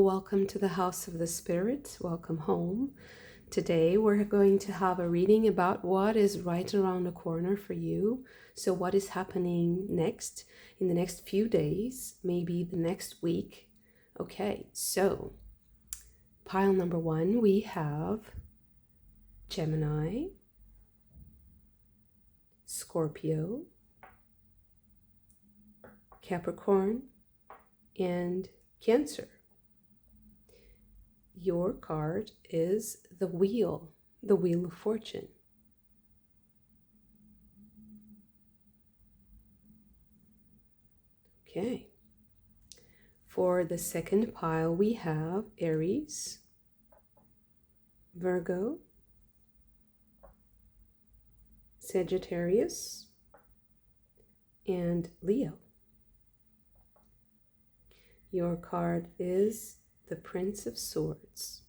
welcome to the House of the Spirit. Welcome home. Today we're going to have a reading about what is right around the corner for you. So what is happening next in the next few days, maybe the next week. Okay, so pile number 1, we have Gemini, Scorpio, Capricorn, and Cancer. Your card is the Wheel of Fortune. Okay. For the second pile, we have Aries, Virgo, Sagittarius, and Leo. Your card is the Prince of Swords.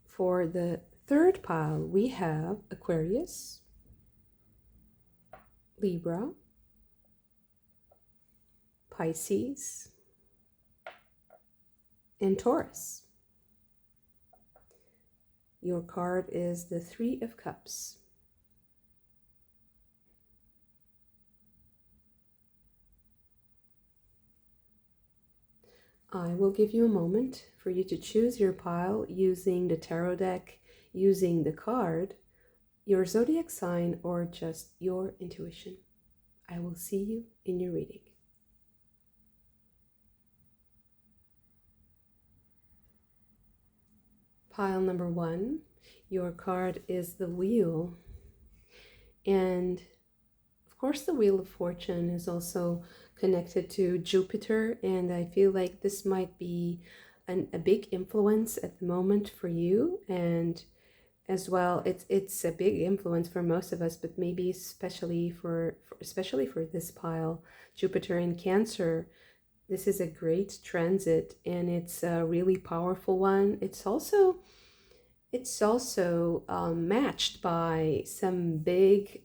For the third pile, we have Aquarius, Libra, Pisces, and Taurus. Your card is the Three of Cups. I will give you a moment for you to choose your pile using the tarot deck, using the card, your zodiac sign, or just your intuition. I will see you in your reading. Pile number 1, your card is the Wheel. And of course, the Wheel of Fortune is also connected to Jupiter, and I feel like this might be a big influence at the moment for you, and as well it's a big influence for most of us, but maybe especially for this pile, Jupiter in Cancer. This is a great transit, and it's a really powerful one. It's also matched by some big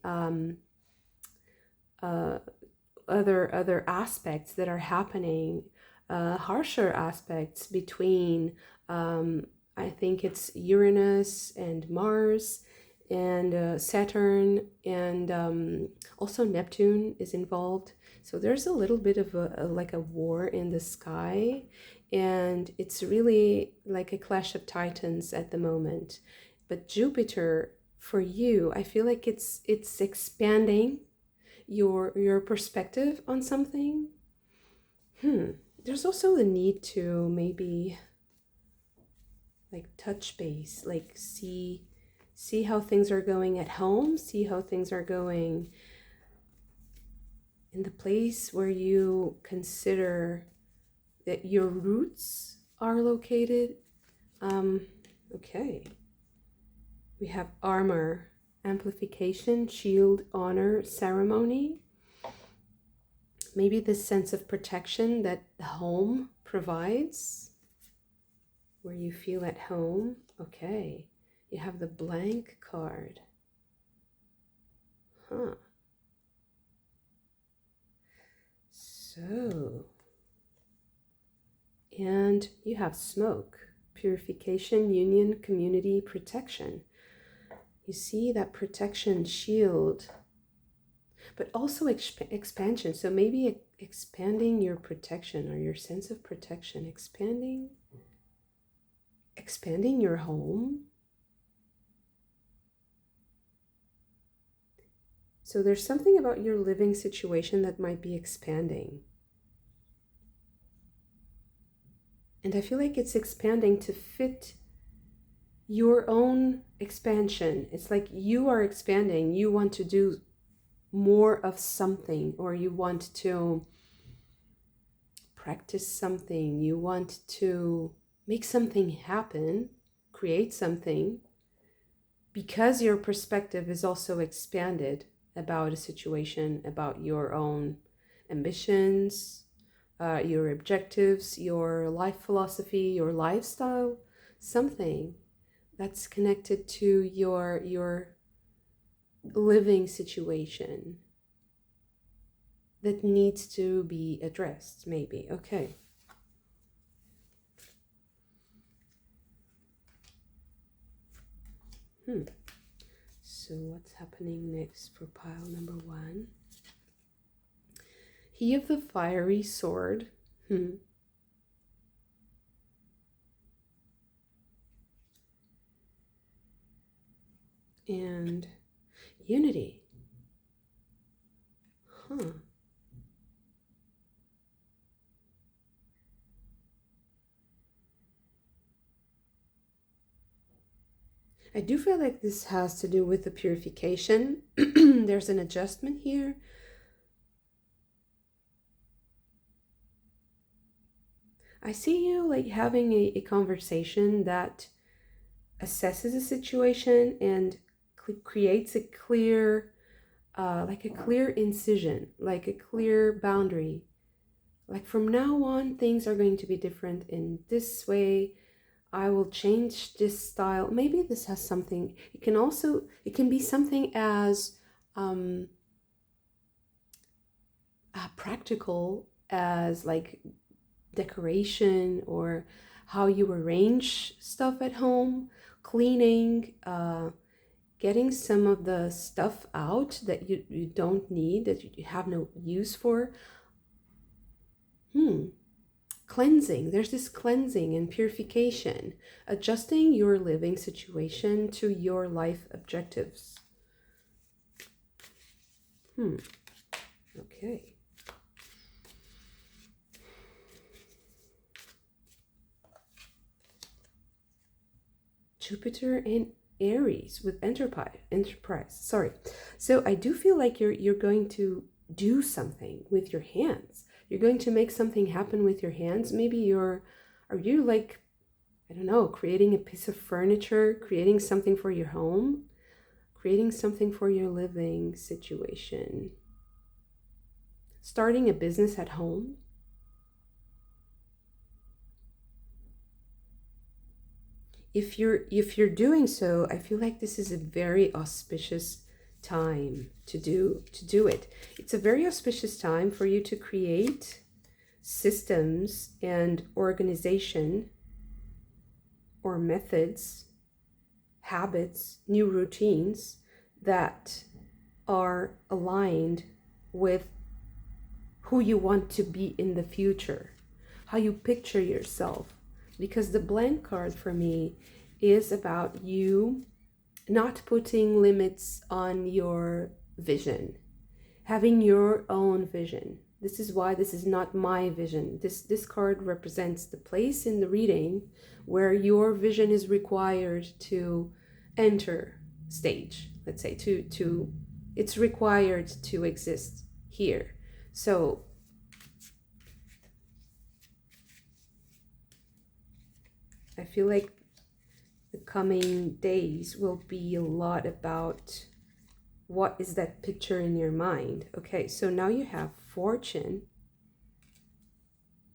other aspects that are happening, harsher aspects between I think it's Uranus and Mars and Saturn, and also Neptune is involved. So there's a little bit of like a war in the sky, and it's really like a clash of titans at the moment. But Jupiter, for you, I feel like it's expanding your perspective on something. There's also the need to maybe like touch base, like see how things are going at home, see how things are going in the place where you consider that your roots are located. Okay. We have armor, amplification, shield, honor, ceremony. Maybe this sense of protection that the home provides, where you feel at home. Okay. You have the blank card. So, and you have smoke, purification, union, community, protection. You see that protection, shield, but also expansion. So maybe expanding your protection or your sense of protection, expanding your home. So there's something about your living situation that might be expanding. And I feel like it's expanding to fit your own expansion. It's like you are expanding. You want to do more of something, or you want to practice something. You want to make something happen, create something, because your perspective is also expanded about a situation, about your own ambitions, your objectives, your life philosophy, your lifestyle, something that's connected to your living situation that needs to be addressed, maybe. Okay. So what's happening next for pile number 1? He of the fiery sword. And unity. I do feel like this has to do with the purification. There's an adjustment here. I see you like having a conversation that assesses a situation and creates a clear, like a clear incision, like a clear boundary. Like from now on, things are going to be different in this way. I will change this style. Maybe this has something. It can be something as practical as like decoration or how you arrange stuff at home, cleaning, getting some of the stuff out that you don't need, that you have no use for. Cleansing. There's this cleansing and purification, adjusting your living situation to your life objectives. Okay. Jupiter and Aries with enterprise. Sorry. So I do feel like you're going to do something with your hands. You're going to make something happen with your hands. Maybe are you like, I don't know, creating a piece of furniture, creating something for your home, creating something for your living situation, starting a business at home. If you're doing so, I feel like this is a very auspicious time to do it. It's a very auspicious time for you to create systems and organization or methods, habits, new routines that are aligned with who you want to be in the future, how you picture yourself. Because the blank card for me is about you not putting limits on your vision, having your own vision. This is why this is not my vision. This card represents the place in the reading where your vision is required to enter stage. Let's say it's required to exist here. So I feel like the coming days will be a lot about what is that picture in your mind. Okay, so now you have fortune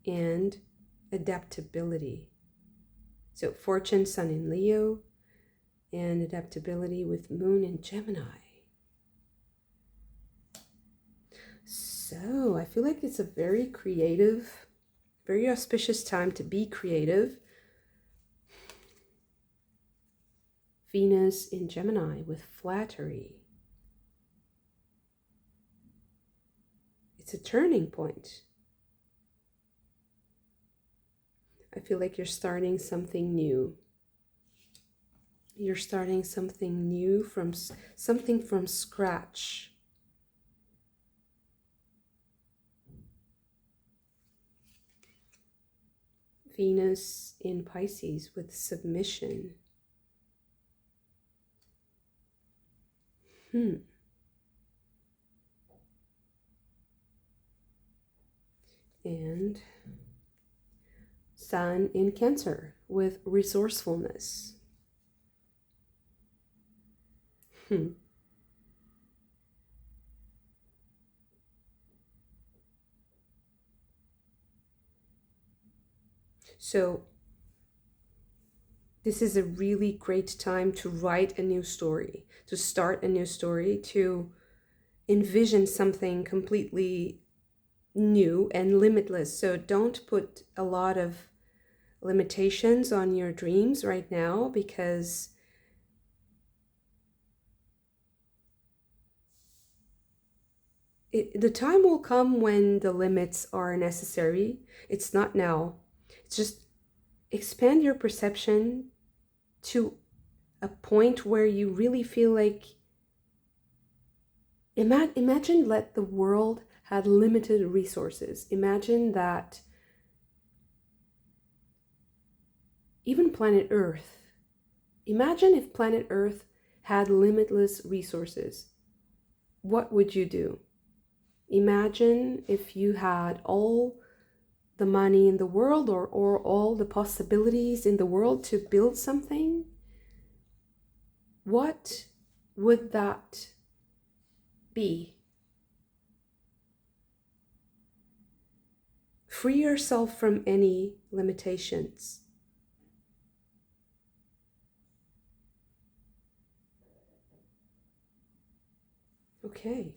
and adaptability. So fortune, sun in Leo, and adaptability with moon in Gemini. So I feel like it's a very creative, very auspicious time to be creative. Venus in Gemini with flattery. It's a turning point. I feel like you're starting something new. You're starting something new, from something from scratch. Venus in Pisces with submission. And Sun in Cancer with resourcefulness. So This is a really great time to write a new story, to start a new story, to envision something completely new and limitless. So don't put a lot of limitations on your dreams right now, because the time will come when the limits are necessary. It's not now. It's just expand your perception to a point where you really feel like, imagine let the world had limited resources. Imagine that even planet Earth, imagine if planet Earth had limitless resources. What would you do? Imagine if you had all the money in the world, or all the possibilities in the world to build something. What would that be? Free yourself from any limitations. Okay.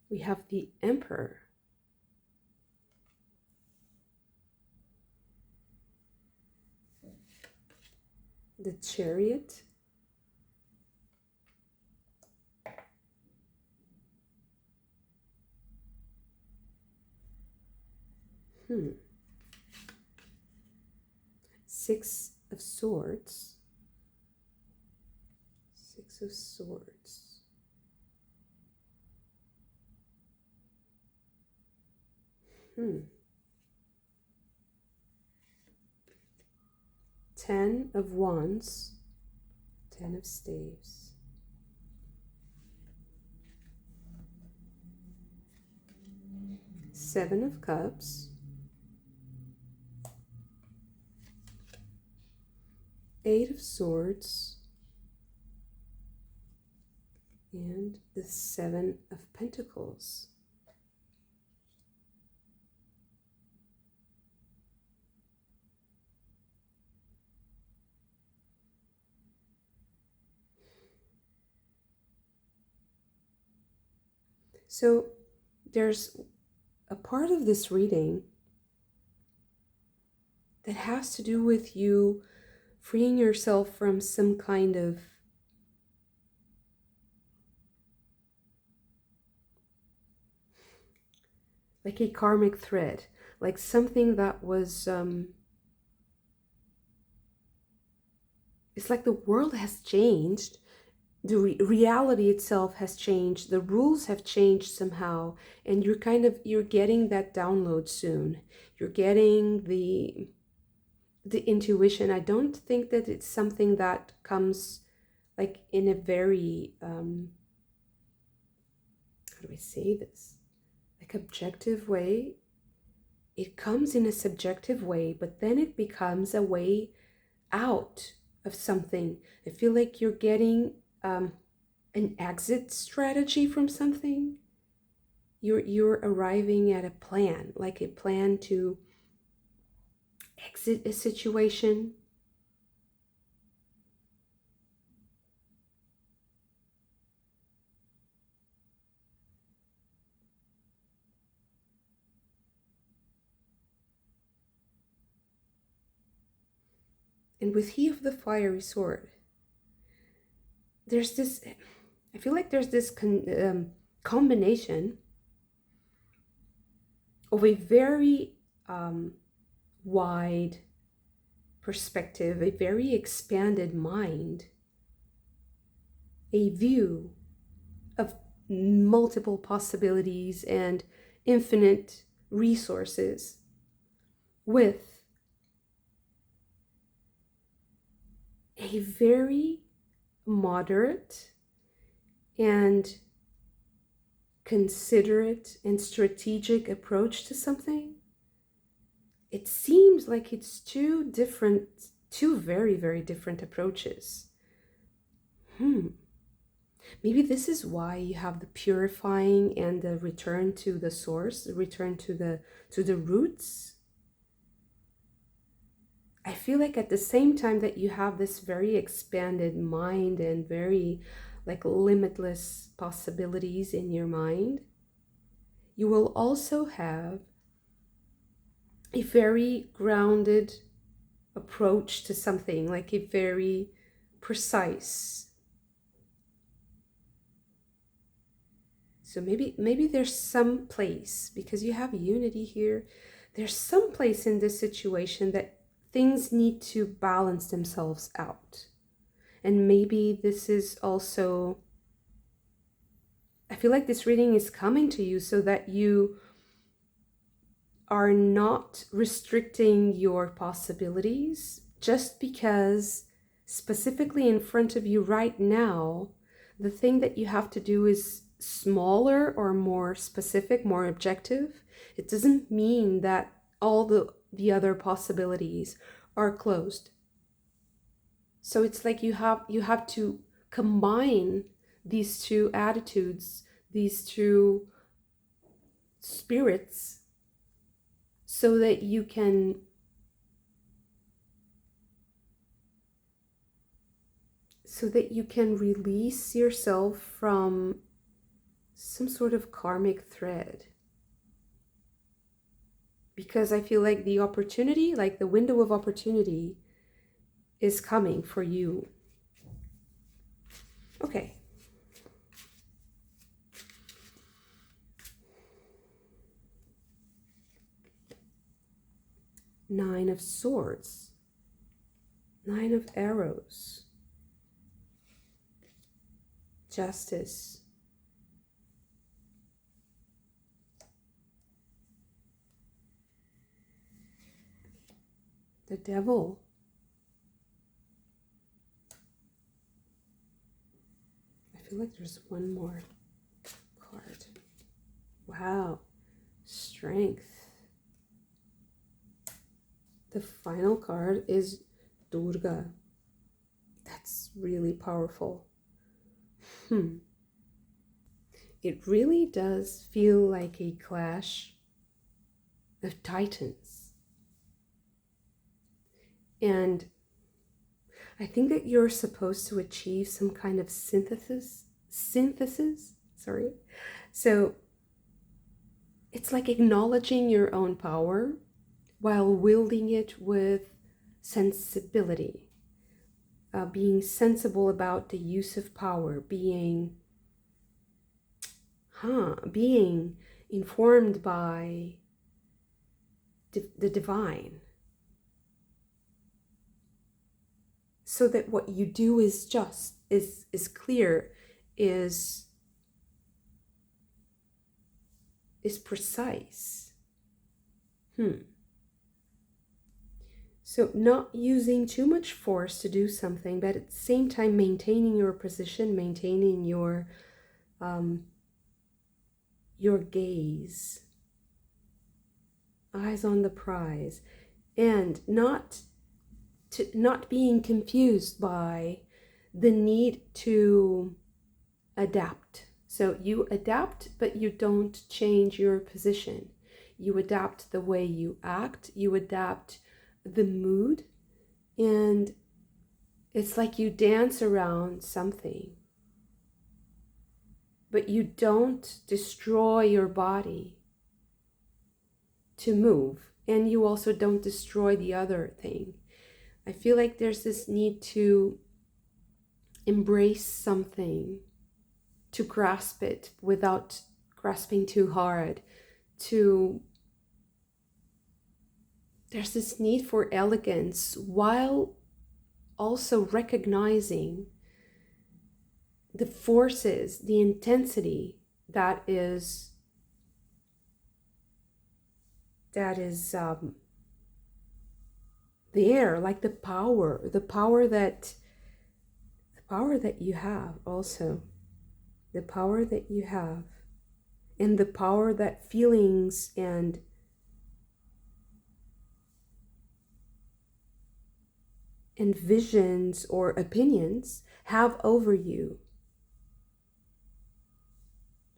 We have the Emperor. The Chariot. Six of Swords. Six of Swords. Ten of Wands. Ten of Staves. Seven of Cups. Eight of Swords. And the Seven of Pentacles. So there's a part of this reading that has to do with you freeing yourself from some kind of like a karmic thread, like something that was it's like the world has changed, the reality itself has changed, the rules have changed somehow, and you're getting that download soon. You're getting the intuition. I don't think that it's something that comes like in a very how do I say this, like objective way. It comes in a subjective way, but then it becomes a way out of something. I feel like you're getting an exit strategy from something. You're arriving at a plan, like a plan to exit a situation. And with He of the Fiery Sword, there's this, I feel like there's this combination of a very wide perspective, a very expanded mind, a view of multiple possibilities and infinite resources, with a very moderate and considerate and strategic approach to something. It seems like it's two very, very different approaches. Maybe this is why you have the purifying and the return to the source, the return to the roots. I feel like at the same time that you have this very expanded mind and very like limitless possibilities in your mind, you will also have a very grounded approach to something, like a very precise. So maybe there's some place, because you have unity here, there's some place in this situation that things need to balance themselves out. And maybe this is also, I feel like this reading is coming to you so that you are not restricting your possibilities just because specifically in front of you right now, the thing that you have to do is smaller or more specific, more objective. It doesn't mean that all the other possibilities are closed. So it's like you have to combine these two attitudes, these two spirits, so that you can release yourself from some sort of karmic thread. Because I feel like the opportunity, like the window of opportunity, is coming for you. Okay. Nine of Swords. Nine of Arrows. Justice. The Devil. I feel like there's one more card. Wow. Strength. The final card is Durga. That's really powerful. It really does feel like a clash of titans. And I think that you're supposed to achieve some kind of synthesis. Sorry. So it's like acknowledging your own power while wielding it with sensibility. Being sensible about the use of power, being informed by the divine, so that what you do is just, is clear, is precise. So not using too much force to do something, but at the same time maintaining your position, maintaining your gaze, eyes on the prize, and not being confused by the need to adapt. So you adapt, but you don't change your position. You adapt the way you act, you adapt the mood, and it's like you dance around something, but you don't destroy your body to move, and you also don't destroy the other thing. I feel like there's this need to embrace something, to grasp it without grasping too hard, there's this need for elegance while also recognizing the forces, the intensity that is there, like the power that you have, also the power that you have, and the power that feelings and visions or opinions have over you.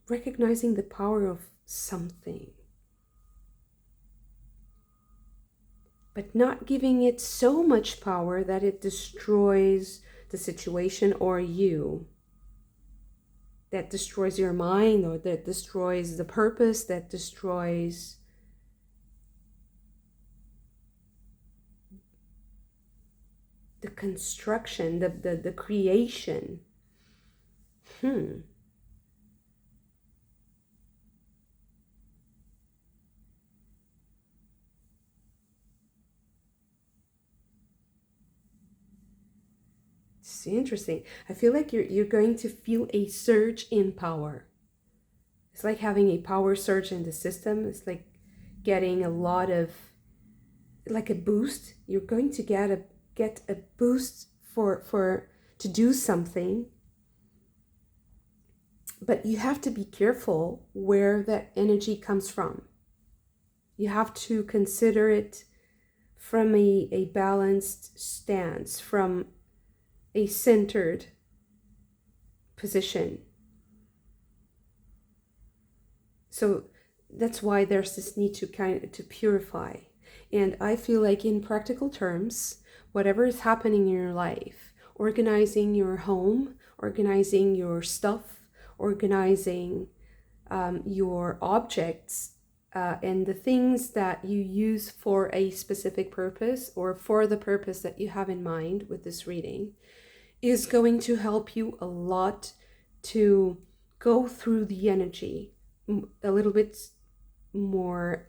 recognizing the power of something, but not giving it so much power that it destroys the situation or you, that destroys your mind, or that destroys the purpose, that destroys the construction, the creation. It's interesting. I feel like you're going to feel a surge in power. It's like having a power surge in the system. It's like getting a lot of, like a boost. You're going to get a boost for to do something. But you have to be careful where that energy comes from. You have to consider it from a balanced stance, from a centered position. So that's why there's this need to purify. And I feel like, in practical terms, whatever is happening in your life, organizing your home, organizing your stuff, organizing your objects, and the things that you use for a specific purpose, or for the purpose that you have in mind with this reading, is going to help you a lot to go through the energy a little bit more.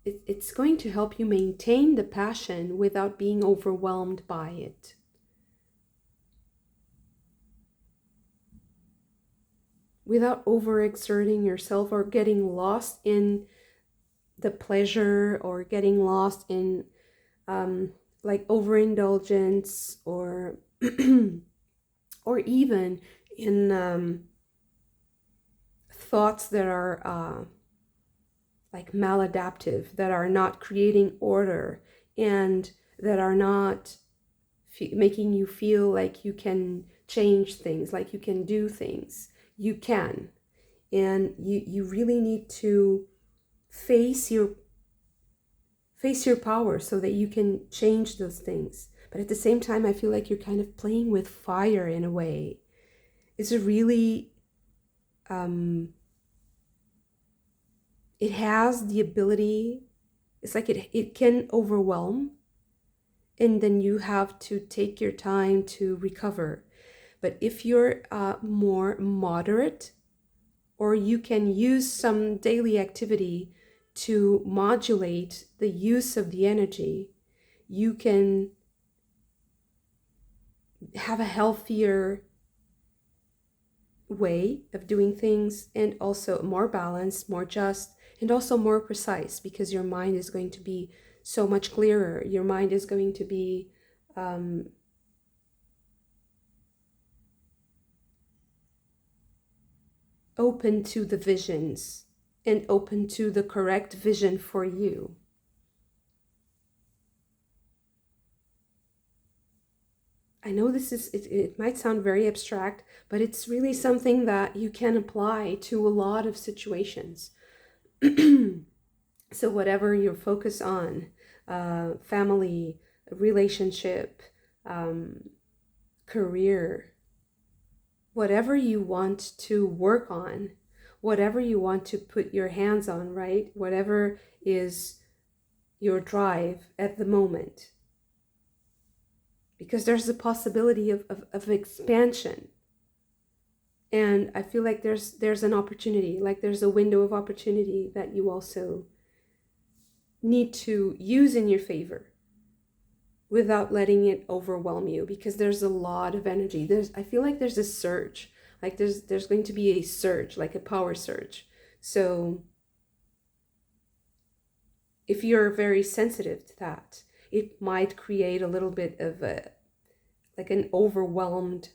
It's going to help you maintain the passion without being overwhelmed by it. Without overexerting yourself, or getting lost in the pleasure, or getting lost in like overindulgence, or or even in thoughts that are like maladaptive, that are not creating order, and that are not making you feel like you can change things, like you can do things. You can. And you really need to face your power so that you can change those things. But at the same time, I feel like you're kind of playing with fire in a way. It's a really it has the ability, it's like it can overwhelm, and then you have to take your time to recover. But if you're more moderate, or you can use some daily activity to modulate the use of the energy, you can have a healthier way of doing things, and also more balanced, more just, and also more precise, because your mind is going to be so much clearer. Your mind is going to be open to the visions, and open to the correct vision for you. I know this is, it might sound very abstract, but it's really something that you can apply to a lot of situations. So whatever you're focused on, family, relationship, career, whatever you want to work on, whatever you want to put your hands on, right? Whatever is your drive at the moment. Because there's a possibility of expansion. And I feel like there's an opportunity, like there's a window of opportunity that you also need to use in your favor, without letting it overwhelm you, because there's a lot of energy. I feel like there's a surge, like there's going to be a surge, like a power surge. So if you're very sensitive to that, it might create a little bit of like an overwhelmed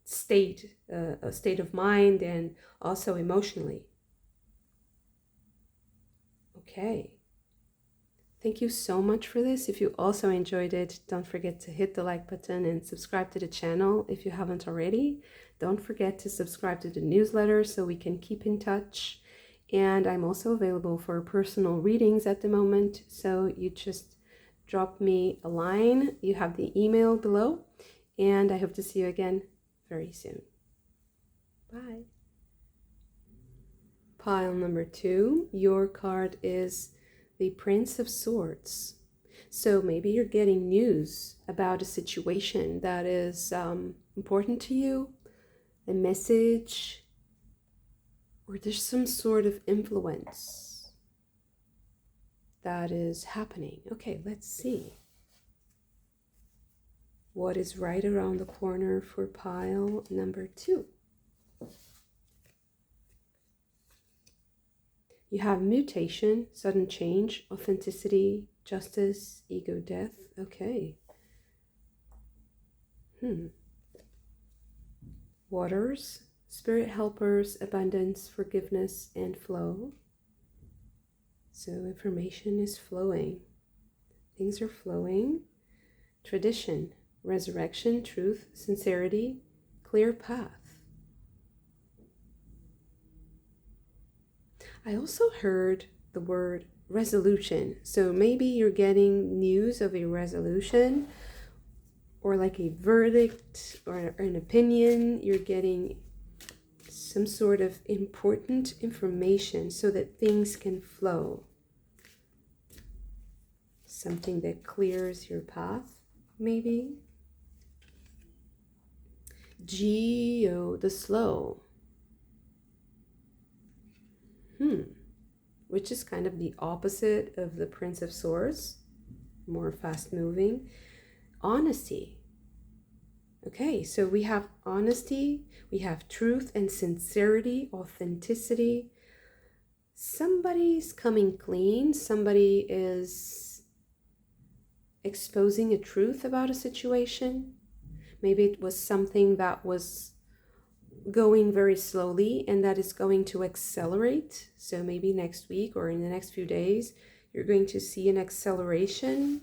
state, a state of mind, and also emotionally. Okay. Thank you so much for this. If you also enjoyed it, don't forget to hit the like button and subscribe to the channel if you haven't already. Don't forget to subscribe to the newsletter so we can keep in touch. And I'm also available for personal readings at the moment. So you just drop me a line. You have the email below. And I hope to see you again very soon. Bye. Pile number 2, your card is the Prince of Swords. So maybe you're getting news about a situation that is important to you, a message, or there's some sort of influence that is happening. Okay, let's see. What is right around the corner for pile number 2? You have mutation, sudden change, authenticity, justice, ego, death. Okay. Waters, spirit helpers, abundance, forgiveness, and flow. So information is flowing. Things are flowing. Tradition, resurrection, truth, sincerity, clear path. I also heard the word resolution. So maybe you're getting news of a resolution or like a verdict or an opinion. You're getting some sort of important information so that things can flow. Something that clears your path, maybe. Geo, the slow. Which is kind of the opposite of the Prince of Swords, more fast-moving. Honesty. Okay, so we have honesty, we have truth and sincerity, authenticity. Somebody's coming clean, somebody is exposing a truth about a situation. Maybe it was something that was going very slowly and that is going to accelerate. So maybe next week or in the next few days, you're going to see an acceleration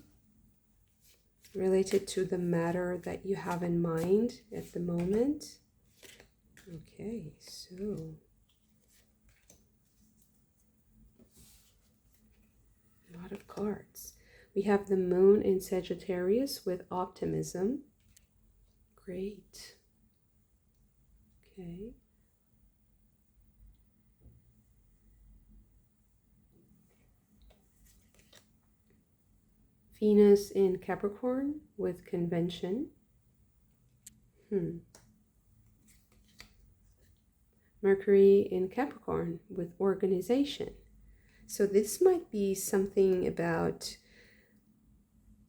related to the matter that you have in mind at the moment. Okay, so a lot of cards. We have the moon in Sagittarius with optimism. Great. Okay. Venus in Capricorn with convention. Mercury in Capricorn with organization. So this might be something about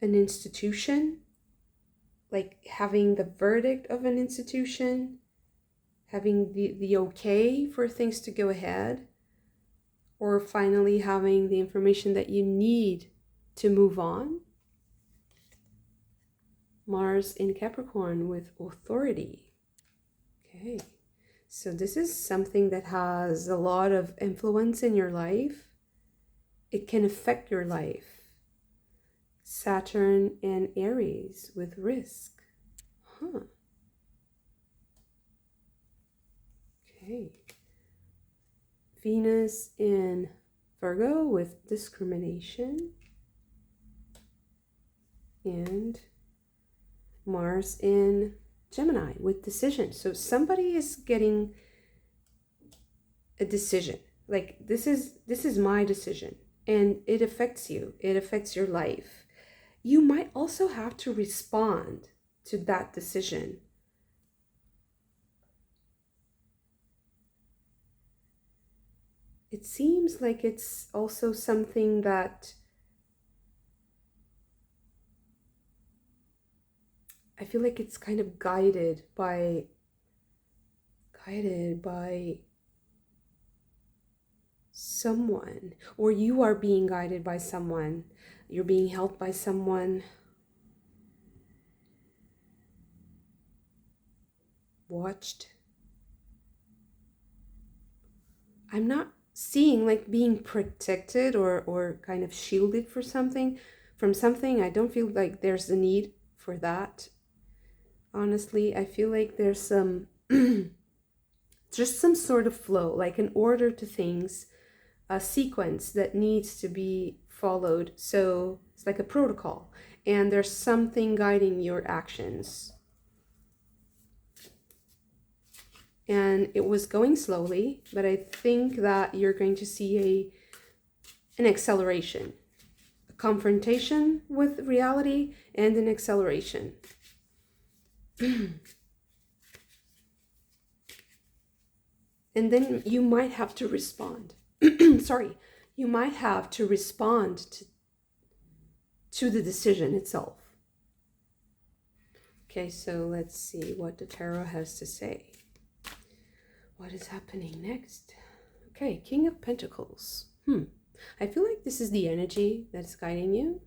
an institution, like having the verdict of an institution, having the okay for things to go ahead, or finally having the information that you need to move on. Mars in Capricorn with authority. Okay, so this is something that has a lot of influence in your life. It can affect your life. Saturn and Aries with risk. Okay. Venus in Virgo with discrimination. And Mars in Gemini with decision. So somebody is getting a decision. Like this is my decision and it affects you. It affects your life. You might also have to respond to that decision. It seems like it's also something that I feel like it's kind of guided by someone, or you are being guided by someone. You're being helped by someone. Watched. I'm not seeing like being protected or kind of shielded for something from something. I don't feel like there's a need for that. Honestly, I feel like there's some just some sort of flow, like an order to things, a sequence that needs to be followed. So it's like a protocol, and there's something guiding your actions. And it was going slowly, but I think that you're going to see an acceleration, a confrontation with reality, and an acceleration. And then you might have to respond. Sorry, you might have to respond to the decision itself. Okay, so let's see what the tarot has to say. What is happening next? Okay, King of Pentacles. I feel like this is the energy that's guiding you.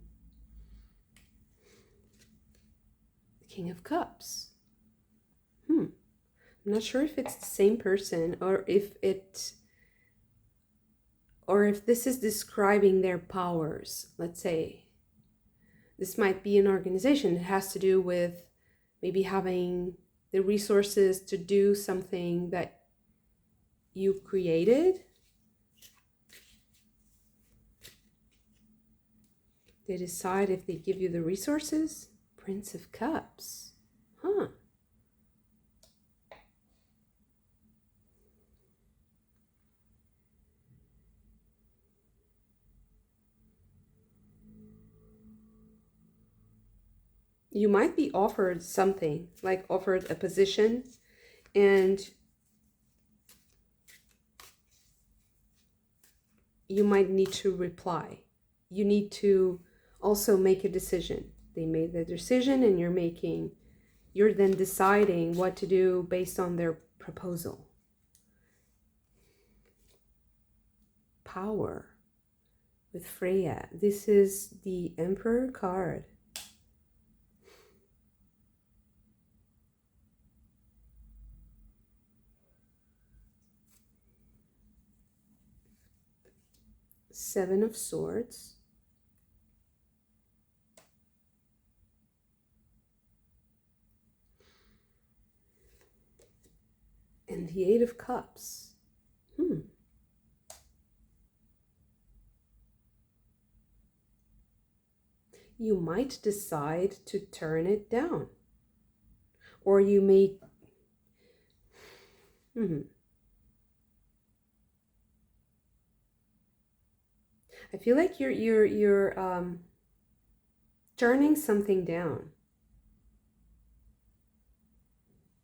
King of Cups. I'm not sure if it's the same person or if this is describing their powers. Let's say this might be an organization. It has to do with maybe having the resources to do something that you created. They decide if they give you the resources. Prince of Cups. You might be offered something, like offered a position, and you might need to reply. You need to also make a decision. They made the decision and you're then deciding what to do based on their proposal. Power with Freya. This is the Emperor card. Seven of Swords. And the Eight of Cups. You might decide to turn it down. Or you may... I feel like you're turning something down.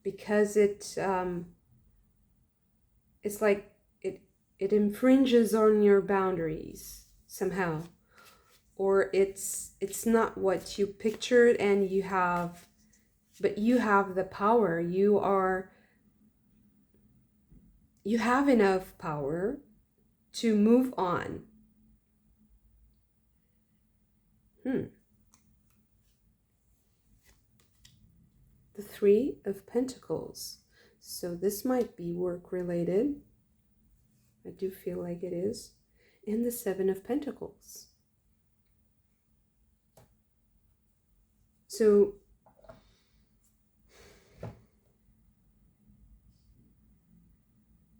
Because it's like it infringes on your boundaries somehow, or it's not what you pictured, and you have the power. You have enough power to move on. The Three of Pentacles. So this might be work related. I do feel like it is. And the Seven of Pentacles. So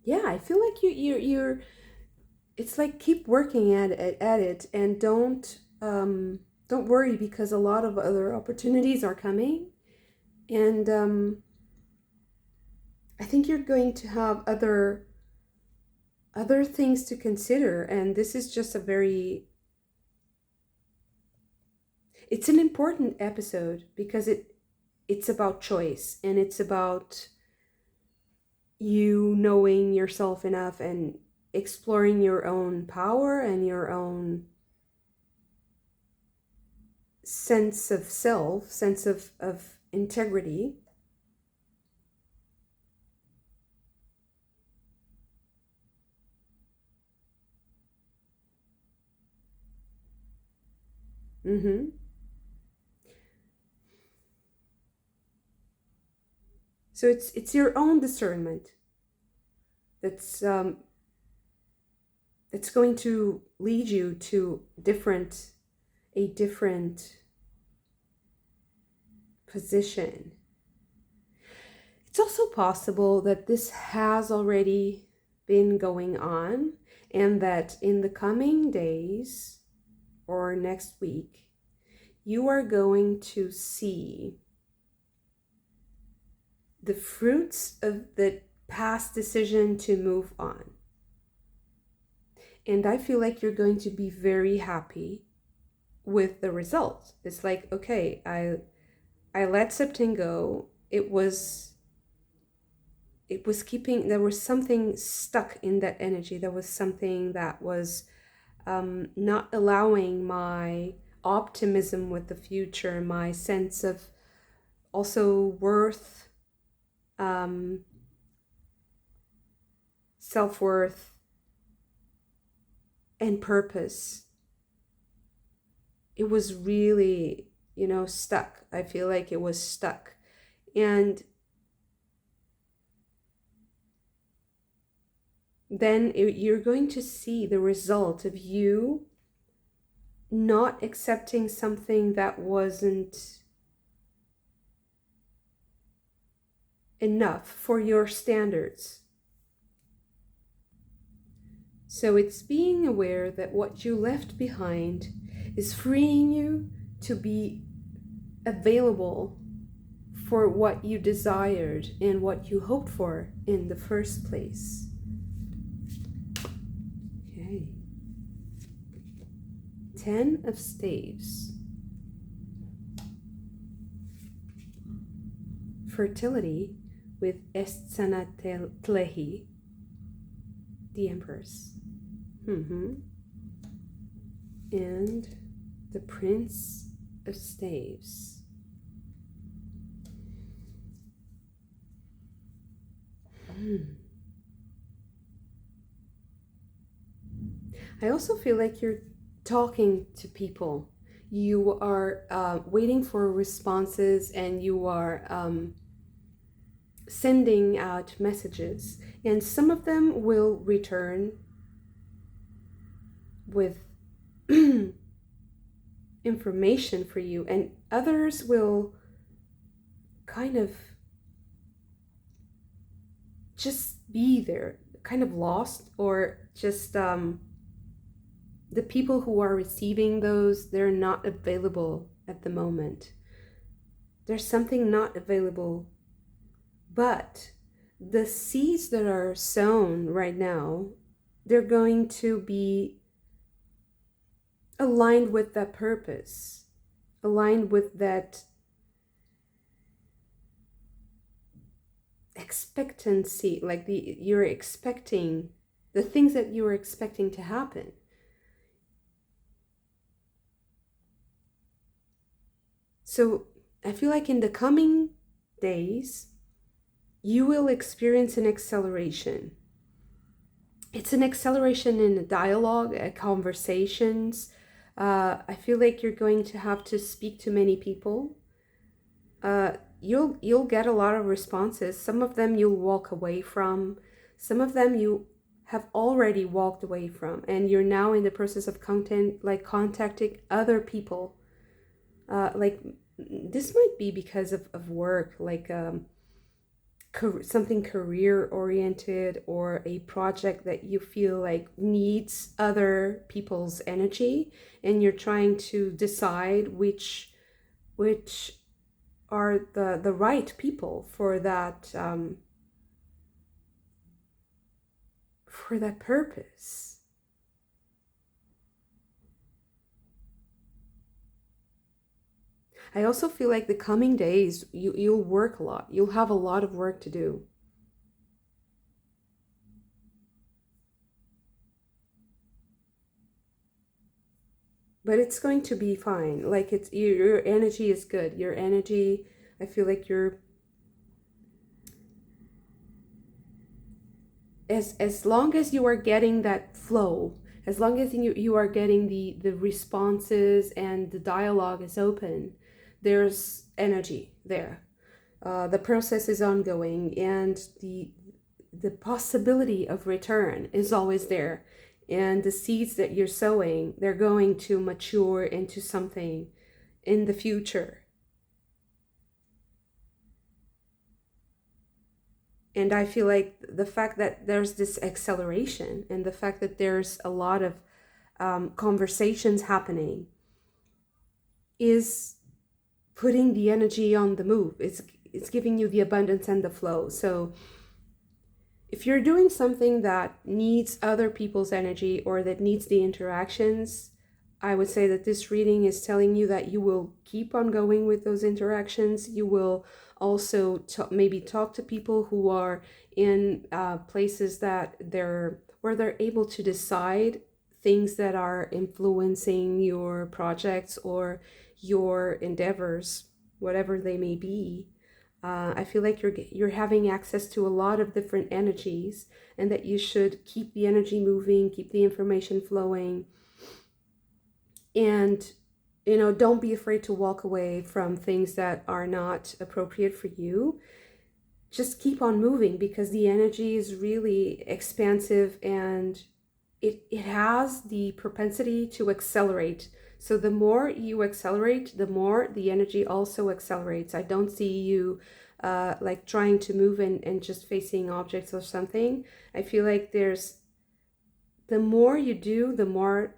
yeah, I feel like you're it's like keep working at it, and don't worry, because a lot of other opportunities are coming, and I think you're going to have other things to consider, and this is just it's an important episode because it's about choice, and it's about you knowing yourself enough and exploring your own power and your own sense of self, sense of integrity. So it's your own discernment that's it's going to lead you to a different position. It's also possible that this has already been going on, and that in the coming days or next week, you are going to see the fruits of the past decision to move on. And I feel like you're going to be very happy with the result. It's like, okay, I let something go. It was keeping, there was something stuck in that energy. There was something that was not allowing my optimism with the future, my sense of also worth, self-worth, and purpose. It was really, stuck. I feel like it was stuck. And then you're going to see the result of you not accepting something that wasn't enough for your standards. So it's being aware that what you left behind is freeing you to be available for what you desired and what you hoped for in the first place. Okay. 10 of Staves. Fertility with Estsanatlehi, the Empress. And the Prince of Staves. I also feel like you're talking to people. You are waiting for responses, and you are sending out messages. And some of them will return with information for you, and others will kind of just be there, kind of lost, or just the people who are receiving those, they're not available at the moment. There's something not available, but the seeds that are sown right now, they're going to be aligned with that purpose, aligned with that expectancy, like you're expecting the things that you were expecting to happen. So I feel like in the coming days, you will experience an acceleration. It's an acceleration in the dialogue, conversations. I feel like you're going to have to speak to many people. You'll get a lot of responses. Some of them you'll walk away from. Some of them you have already walked away from, and you're now in the process of contacting other people. This might be because of work, something career oriented, or a project that you feel like needs other people's energy, and you're trying to decide which are the right people for that purpose. I also feel like the coming days, you'll work a lot. You'll have a lot of work to do. But it's going to be fine. Like, it's your energy is good. Your energy, I feel like you're, as long as you are getting that flow, as long as you are getting the responses and the dialogue is open, there's energy there. The process is ongoing, and the possibility of return is always there. And the seeds that you're sowing, they're going to mature into something in the future. And I feel like the fact that there's this acceleration and the fact that there's a lot of conversations happening is putting the energy on the move. It's giving you the abundance and the flow. So if you're doing something that needs other people's energy or that needs the interactions, I would say that this reading is telling you that you will keep on going with those interactions. You will also maybe talk to people who are in places that where they're able to decide things that are influencing your projects or your endeavors, whatever they may be. I feel like you're having access to a lot of different energies, and that you should keep the energy moving, keep the information flowing, and don't be afraid to walk away from things that are not appropriate for you. Just keep on moving, because the energy is really expansive and it has the propensity to accelerate. So the more you accelerate, the more the energy also accelerates. I don't see you like trying to move and just facing objects or something. I feel like the more you do, the more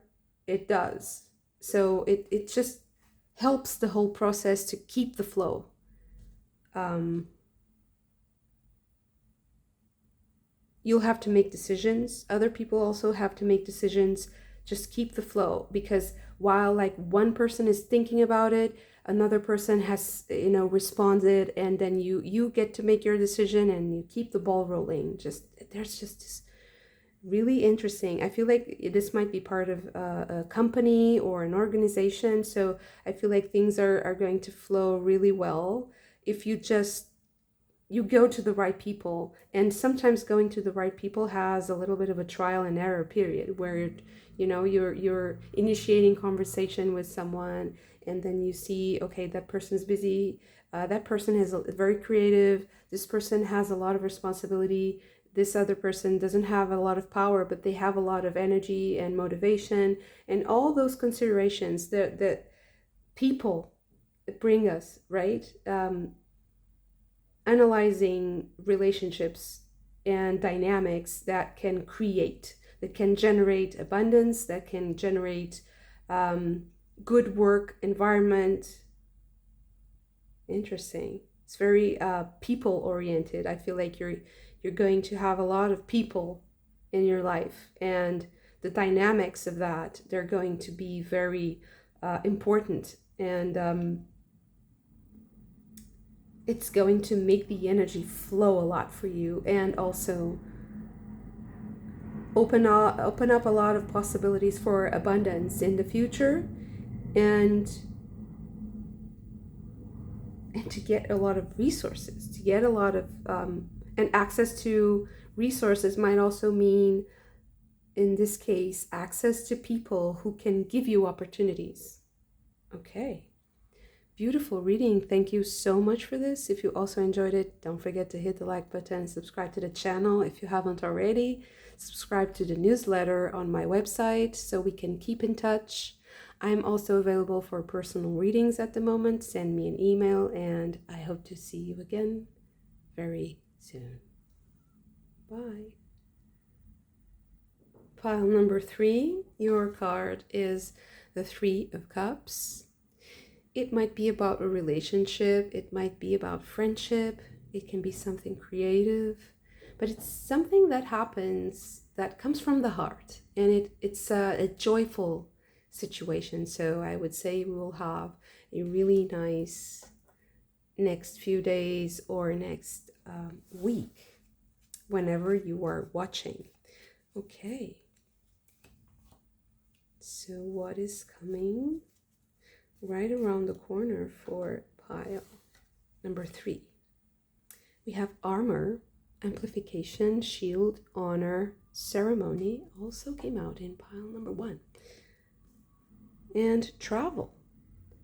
it does. So it just helps the whole process to keep the flow. You'll have to make decisions. Other people also have to make decisions. Just keep the flow, because while like one person is thinking about it, another person has responded, and then you get to make your decision and you keep the ball rolling. There's just this really interesting. I feel like this might be part of a company or an organization. So I feel like things are going to flow really well if you go to the right people. And sometimes going to the right people has a little bit of a trial and error period where you're initiating conversation with someone, and then you see, okay, that person's busy, that person is very creative, this person has a lot of responsibility, this other person doesn't have a lot of power, but they have a lot of energy and motivation, and all those considerations that people bring us, right? Analyzing relationships and dynamics that can generate abundance, that can generate good work environment. Interesting. It's very people oriented. I feel like you're going to have a lot of people in your life, and the dynamics of that, they're going to be very important, and it's going to make the energy flow a lot for you, and also open up a lot of possibilities for abundance in the future, and to get a lot of resources, to get a lot of and access to resources might also mean, in this case, access to people who can give you opportunities. Okay. Beautiful reading. Thank you so much for this. If you also enjoyed it, don't forget to hit the like button and subscribe to the channel if you haven't already. Subscribe to the newsletter on my website so we can keep in touch. I'm also available for personal readings at the moment. Send me an email, and I hope to see you again very soon. Bye. Pile number 3, your card is the 3 of Cups. It might be about a relationship, it might be about friendship, it can be something creative, but it's something that happens that comes from the heart, and it's a joyful situation. So I would say we will have a really nice next few days or next week, whenever you are watching. Okay, so what is coming right around the corner for pile number 3? We have armor, amplification, shield, honor, ceremony, also came out in pile number 1. And travel,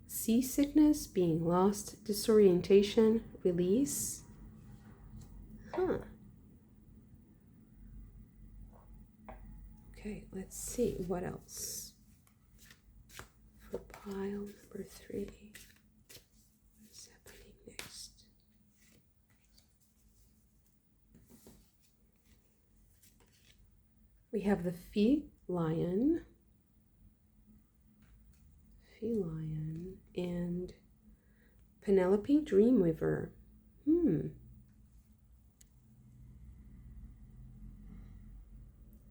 seasickness, being lost, disorientation, release. Okay, let's see what else. For pile number 3, what's happening next? We have the feline, and Penelope Dreamweaver.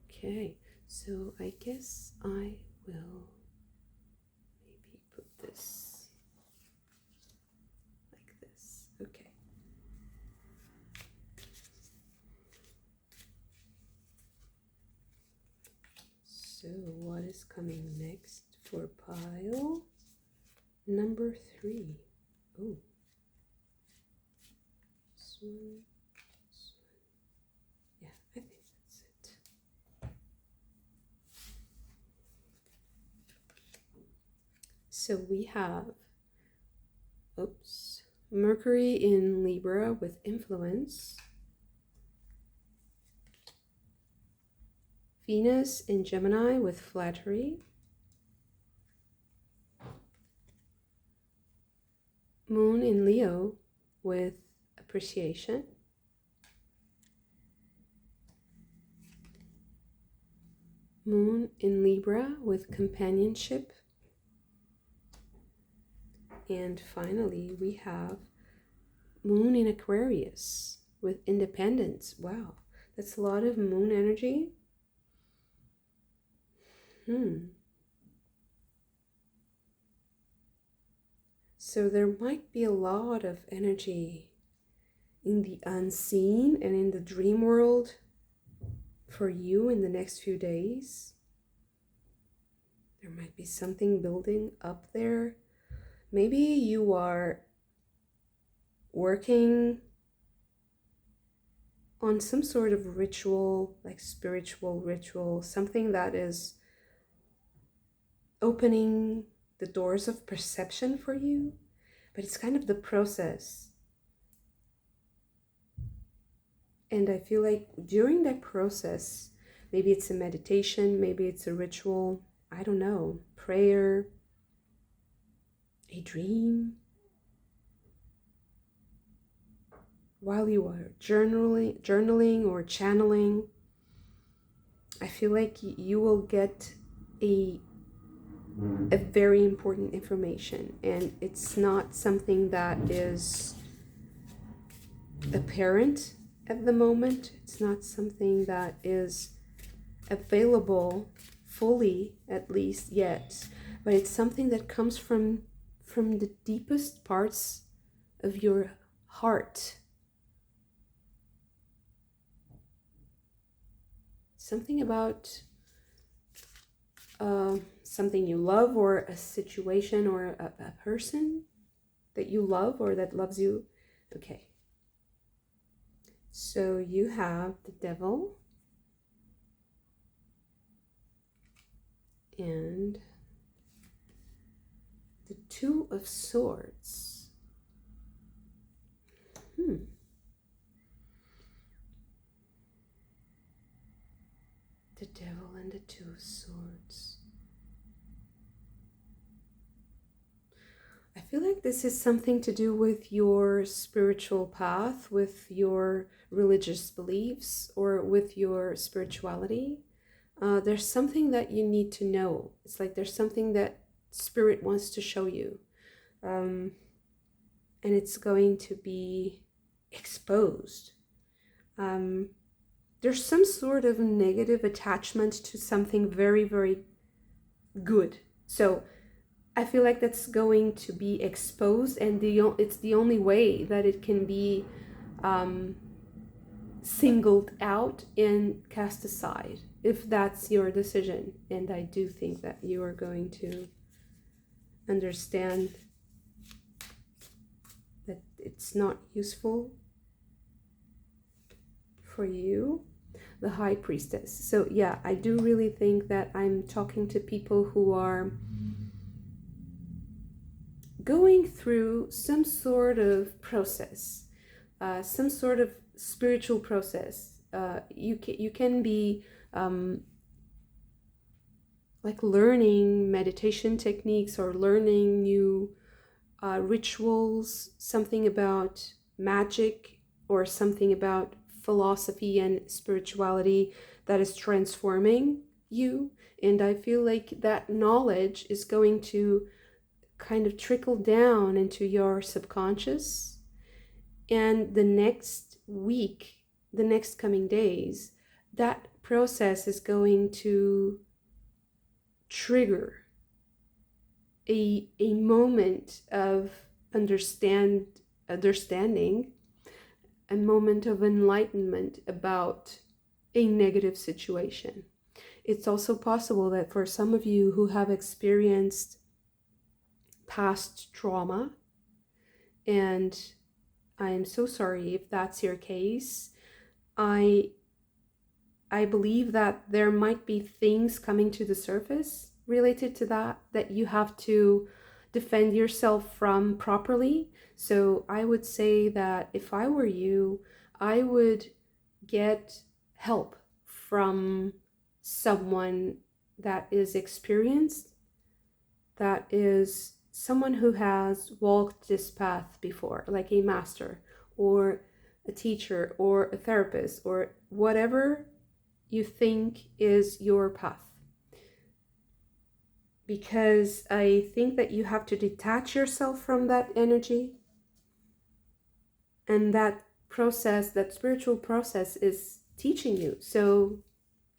Okay, so I guess I will maybe put this like this. Okay. So what is coming next for pile number 3? Oh. This one. Yeah, I think that's it. So we have, Mercury in Libra with influence, Venus in Gemini with flattery, Moon in Leo with appreciation, Moon in Libra with companionship, and finally we have Moon in Aquarius with independence. Wow, that's a lot of Moon energy. So there might be a lot of energy in the unseen and in the dream world for you in the next few days. There might be something building up there. Maybe you are working on some sort of ritual, like spiritual ritual, something that is opening the doors of perception for you, but it's kind of the process. And I feel like during that process, maybe it's a meditation, maybe it's a ritual, I don't know, prayer, a dream, while you are journaling or channeling, I feel like you will get a very important information, and it's not something that is apparent at the moment. It's not something that is available fully, at least yet, but it's something that comes from the deepest parts of your heart. Something about something you love, or a situation, or a person that you love or that loves you. Okay. So you have the Devil and the Two of Swords. The Devil and the Two of Swords. I feel like this is something to do with your spiritual path, with your religious beliefs, or with your spirituality. There's something that you need to know. It's like there's something that Spirit wants to show you. And it's going to be exposed. There's some sort of negative attachment to something very, very good. So I feel like that's going to be exposed, and it's the only way that it can be singled out and cast aside, if that's your decision. And I do think that you are going to understand that it's not useful for you. The High Priestess. So yeah, I do really think that I'm talking to people who are going through some sort of process, some sort of spiritual process. You can be like learning meditation techniques or learning new rituals, something about magic or something about philosophy and spirituality that is transforming you. And I feel like that knowledge is going to kind of trickle down into your subconscious. And the next week, the next coming days, that process is going to trigger a moment of understanding, a moment of enlightenment about a negative situation. It's also possible that for some of you who have experienced past trauma, and I'm so sorry if that's your case, I believe that there might be things coming to the surface related to that you have to defend yourself from properly. So I would say that if I were you, I would get help from someone that is experienced, that is someone who has walked this path before, like a master or a teacher or a therapist or whatever you think is your path. Because I think that you have to detach yourself from that energy, and that process, that spiritual process, is teaching you. So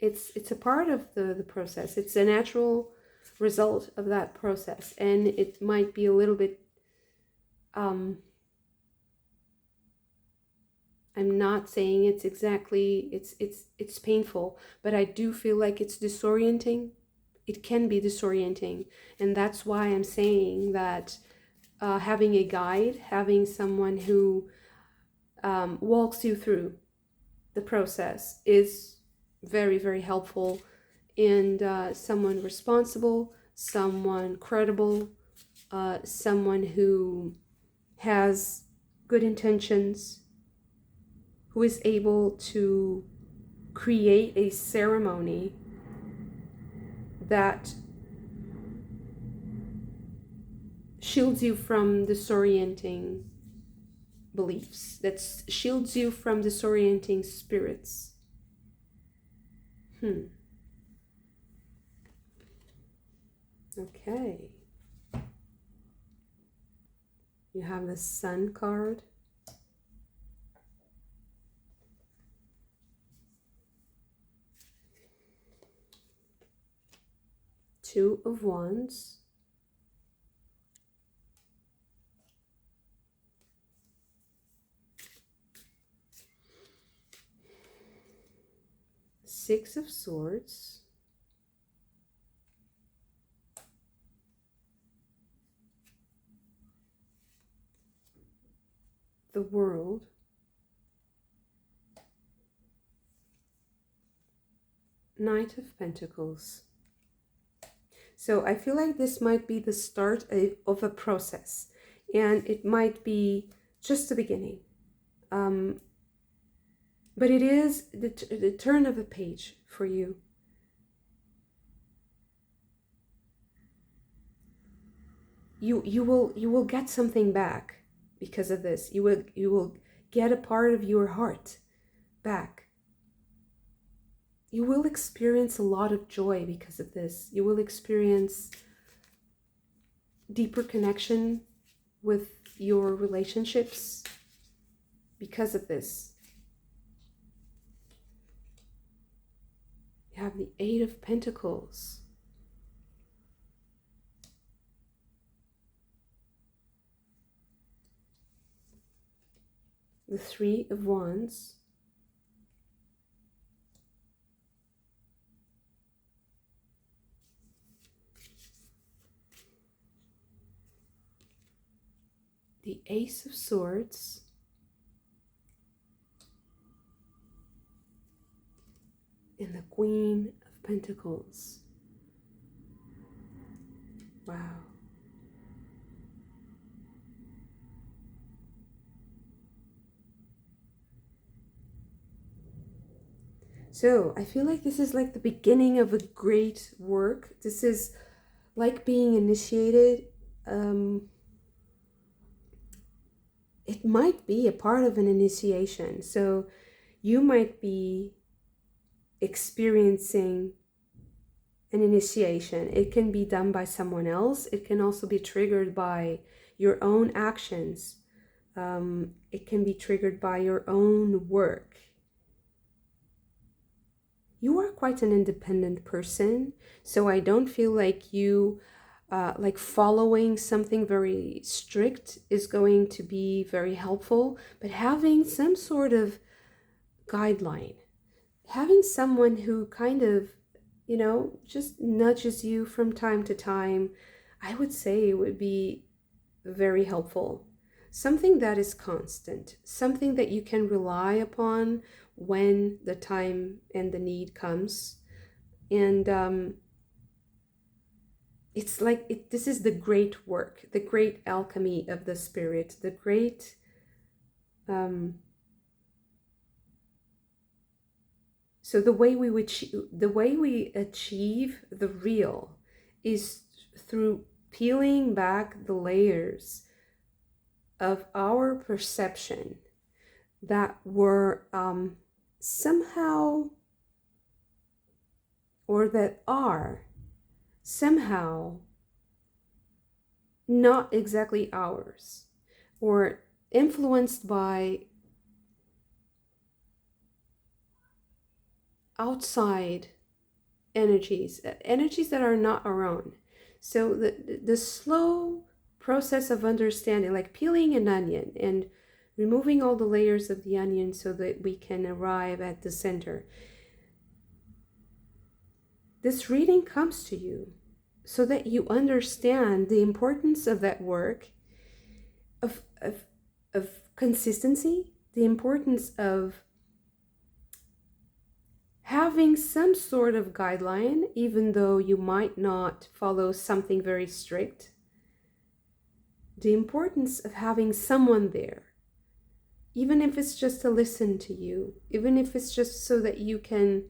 it's a part of the process. It's a natural result of that process, and it might be a little bit I'm not saying it's exactly it's painful, but I do feel like it's disorienting. It can be disorienting, and that's why I'm saying that having a guide, having someone who walks you through the process is very, very helpful, and someone responsible, someone credible, someone who has good intentions, who is able to create a ceremony that shields you from disorienting beliefs, that shields you from disorienting spirits. Okay. You have the Sun card. Two of Wands. Six of Swords. The World. Knight of Pentacles. So I feel like this might be the start of a process, and it might be just the beginning. But it is the turn of a page for you. You will get something back because of this. You will get a part of your heart back. You will experience a lot of joy because of this. You will experience deeper connection with your relationships because of this. You have the Eight of Pentacles. The Three of Wands. The Ace of Swords. And the Queen of Pentacles. Wow. So I feel like this is like the beginning of a great work. This is like being initiated. Um, it might be a part of an initiation. So you might be experiencing an initiation. It can be done by someone else. It can also be triggered by your own actions. It can be triggered by your own work. You are quite an independent person, so I don't feel like you like following something very strict is going to be very helpful, but having some sort of guideline, having someone who kind of, just nudges you from time to time, I would say it would be very helpful. Something that is constant, something that you can rely upon when the time and the need comes. And it's like this is the great work, the great alchemy of the spirit, the great um, so the way we achieve the real is through peeling back the layers of our perception that were somehow, or that are somehow not exactly ours, or influenced by outside energies, energies that are not our own. So the slow process of understanding, like peeling an onion and removing all the layers of the onion so that we can arrive at the center. This reading comes to you so that you understand the importance of that work, of consistency, the importance of having some sort of guideline, even though you might not follow something very strict, the importance of having someone there, even if it's just to listen to you, even if it's just so that you can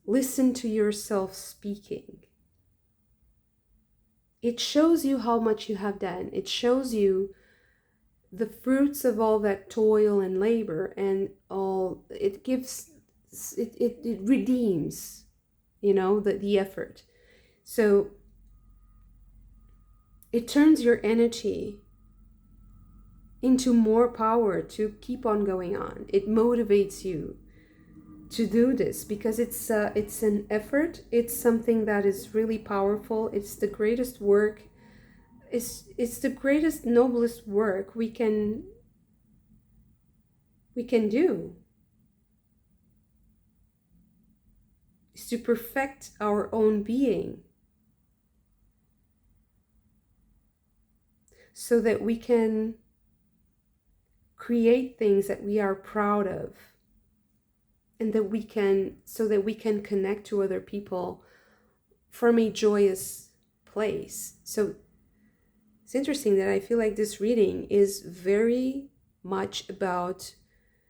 listen to yourself speaking. It shows you how much you have done. It shows you the fruits of all that toil and labor, and all it gives, it redeems, the effort. So it turns your energy into more power to keep on going on. It motivates you to do this because it's an effort. It's something that is really powerful. It's the greatest work. It's the greatest, noblest work we can do, is to perfect our own being so that we can create things that we are proud of, and that we can connect to other people from a joyous place. So it's interesting that I feel like this reading is very much about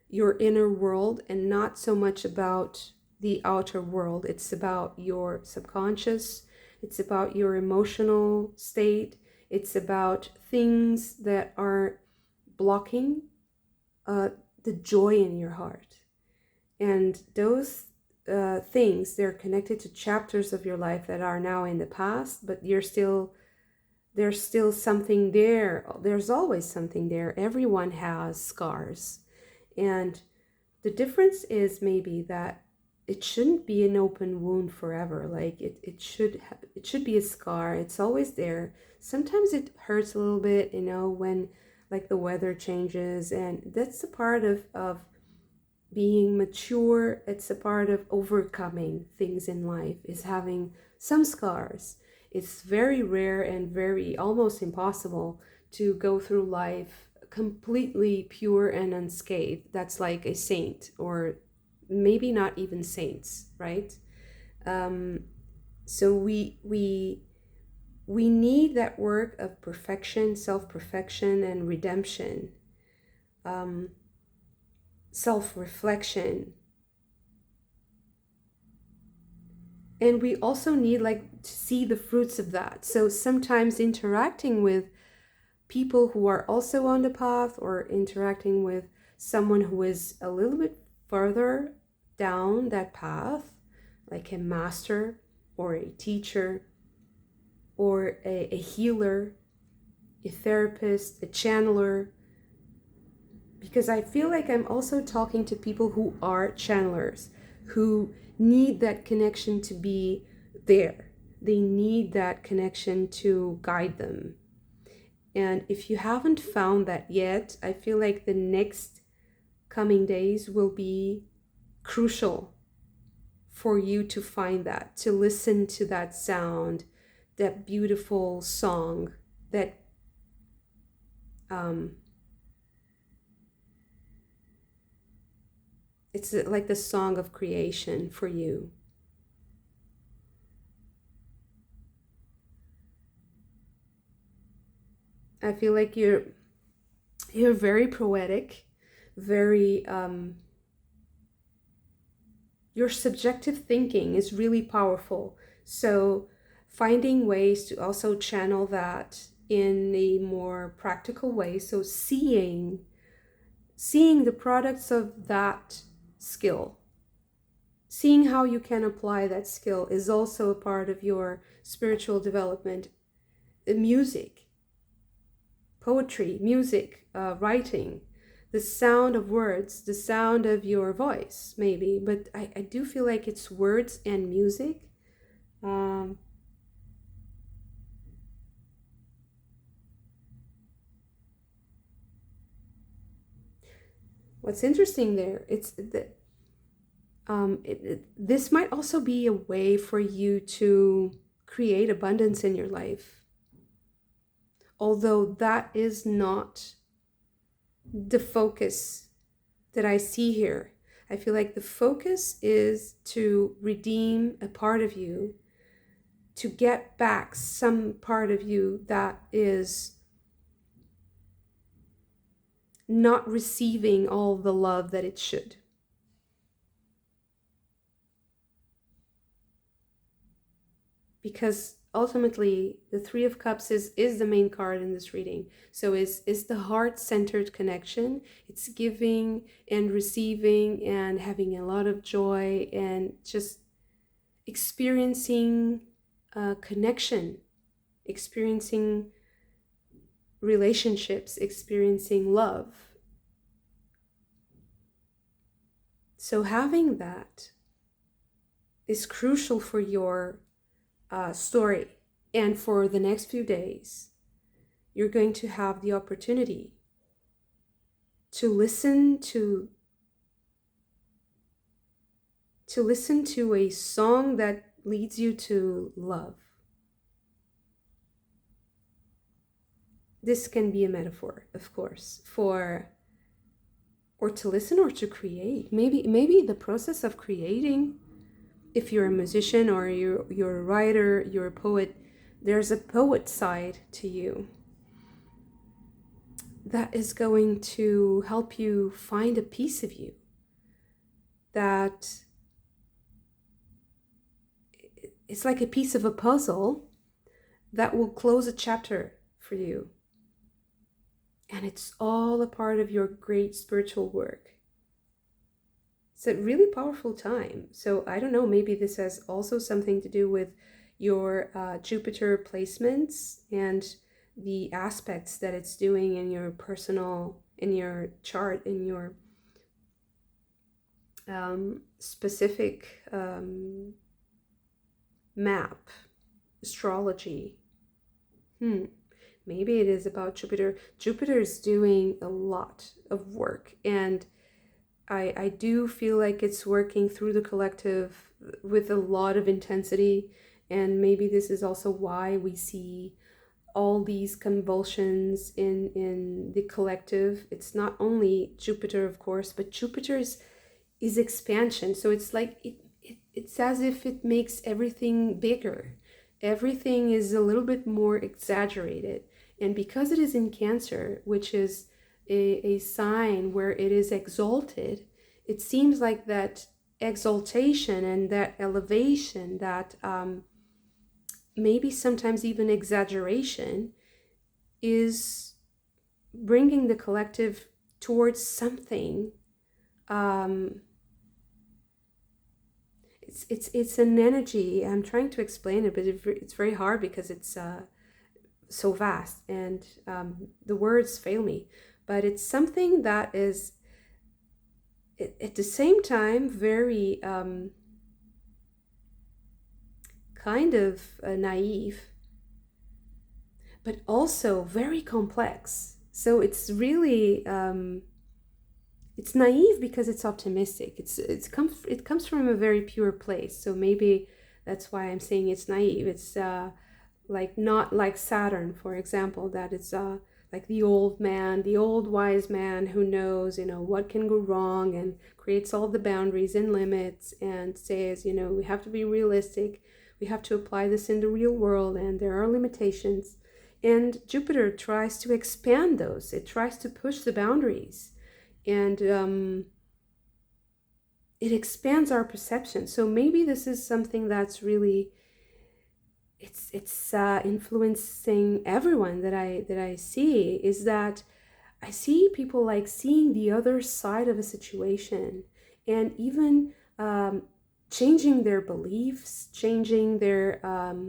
your inner world and not so much about the outer world. It's about your subconscious, it's about your emotional state, it's about things that are blocking the joy in your heart. And those things, they're connected to chapters of your life that are now in the past, but there's still something there. There's always something there. Everyone has scars. And the difference is maybe that it shouldn't be an open wound forever. Like it should be a scar. It's always there. Sometimes it hurts a little bit, when like the weather changes, and that's a part of being mature. It's a part of overcoming things in life, is having some scars. It's very rare and very almost impossible to go through life completely pure and unscathed. That's like a saint, or maybe not even saints, right? So we need that work of perfection, self-perfection, and redemption, self-reflection, And we also need like to see the fruits of that. So sometimes interacting with people who are also on the path, or interacting with someone who is a little bit further down that path, like a master or a teacher or a healer, a therapist, a channeler, because I feel like I'm also talking to people who are channelers, who need that connection to be there. They need that connection to guide them. And if you haven't found that yet, I feel like the next coming days will be crucial for you to find that, to listen to that sound, that beautiful song, that um, it's like the song of creation for you. I feel like you're very poetic, very your subjective thinking is really powerful. So finding ways to also channel that in a more practical way. So seeing the products of that skill, seeing how you can apply that skill is also a part of your spiritual development. Music, poetry, music, writing, the sound of words, the sound of your voice, maybe. But I do feel like it's words and music. Um, what's interesting there, it's that this might also be a way for you to create abundance in your life. Although that is not the focus that I see here. I feel like the focus is to redeem a part of you, to get back some part of you that is not receiving all the love that it should. Because ultimately the Three of Cups is the main card in this reading. So is the heart-centered connection. It's giving and receiving and having a lot of joy and just experiencing connection, experiencing relationships, experiencing love. So having that is crucial for your story. And for the next few days, you're going to have the opportunity to listen to a song that leads you to love. This can be a metaphor, of course, for or to listen or to create. Maybe the process of creating, if you're a musician or you're a writer, you're a poet, there's a poet side to you that is going to help you find a piece of you that it's like a piece of a puzzle that will close a chapter for you. And it's all a part of your great spiritual work. It's a really powerful time. So I don't know, maybe this has also something to do with your Jupiter placements and the aspects that it's doing in your personal, in your chart, in your specific map, astrology. Maybe it is about Jupiter. Jupiter is doing a lot of work, and I do feel like it's working through the collective with a lot of intensity, and maybe this is also why we see all these convulsions in the collective. It's not only Jupiter, of course, but Jupiter is expansion. So it's like it's as if it makes everything bigger. Everything is a little bit more exaggerated. And because it is in Cancer, which is a sign where it is exalted, it seems like that exaltation and that elevation, that maybe sometimes even exaggeration, is bringing the collective towards something. Um, it's an energy. I'm trying to explain it, but it's very hard because it's so vast, and the words fail me. But it's something that is at the same time very kind of naive, but also very complex. So it's really it's naive because it's optimistic. It comes from a very pure place. So maybe that's why I'm saying it's naive. It's like not like Saturn, for example, that it's like the old man, the old wise man who knows, what can go wrong, and creates all the boundaries and limits and says, we have to be realistic. We have to apply this in the real world, and there are limitations. And Jupiter tries to expand those. It tries to push the boundaries, and it expands our perception. So maybe this is something that's really it's influencing everyone that I see, is that I see people like seeing the other side of a situation, and even changing their beliefs, changing their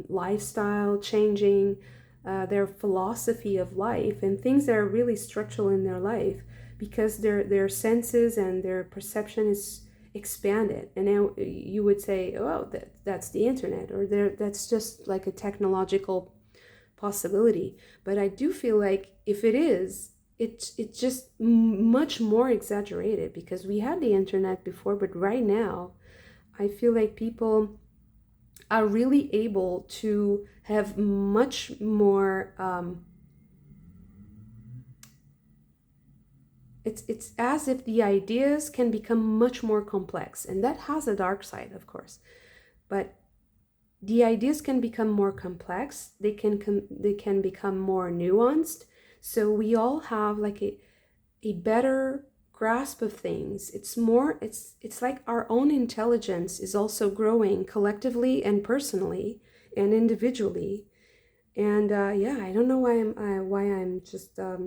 lifestyle, changing their philosophy of life, and things that are really structural in their life, because their senses and their perception is expanded. And now you would say, oh, that's the internet, or that's just like a technological possibility. But I do feel like if it is, it's just much more exaggerated, because we had the internet before, but right now I feel like people are really able to have much more it's as if the ideas can become much more complex, and that has a dark side, of course. But the ideas can become more complex. They can become more nuanced. So we all have like a better grasp of things. It's like our own intelligence is also growing collectively and personally and individually. And yeah, I don't know why I'm just uh,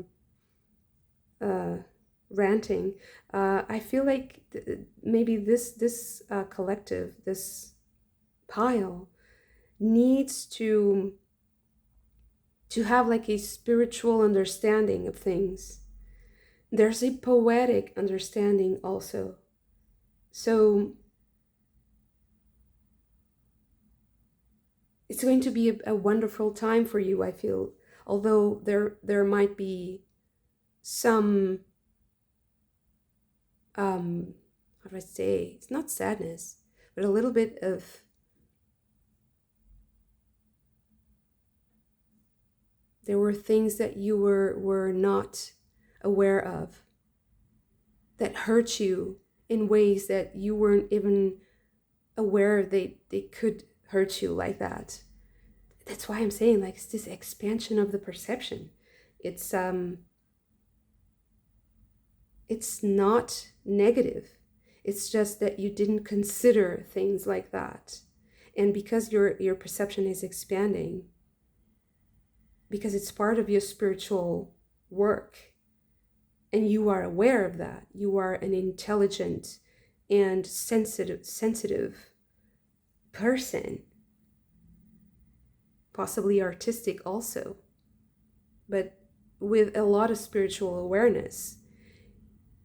ranting. I feel like maybe this collective, this pile, needs to have like a spiritual understanding of things. There's a poetic understanding also. So it's going to be a wonderful time for you, I feel. Although there might be some how do I say? It's not sadness, but a little bit of there were things that you were not aware of that hurt you in ways that you weren't even aware they could hurt you like that. That's why I'm saying like it's this expansion of the perception. It's not negative. It's just that you didn't consider things like that. And because your perception is expanding, because it's part of your spiritual work, and you are aware of that, you are an intelligent and sensitive person, possibly artistic also, but with a lot of spiritual awareness.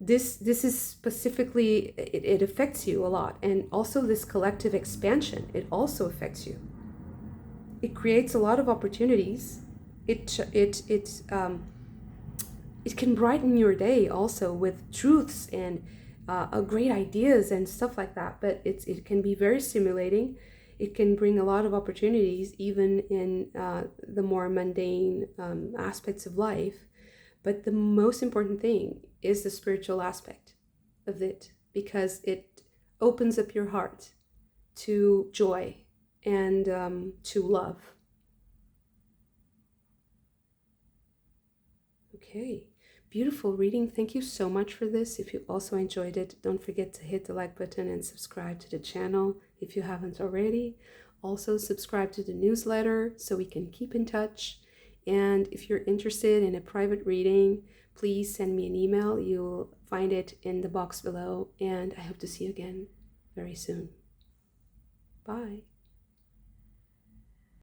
This is specifically, it affects you a lot. And also this collective expansion, it also affects you. It creates a lot of opportunities. It can brighten your day also with truths and great ideas and stuff like that. But it can be very stimulating. It can bring a lot of opportunities even in the more mundane aspects of life. But the most important thing is the spiritual aspect of it, because it opens up your heart to joy and to love. Okay. Beautiful reading. Thank you so much for this. If you also enjoyed it, don't forget to hit the like button and subscribe to the channel if you haven't already. Also, subscribe to the newsletter so we can keep in touch. And if you're interested in a private reading, please send me an email. You'll find it in the box below. And I hope to see you again very soon. Bye.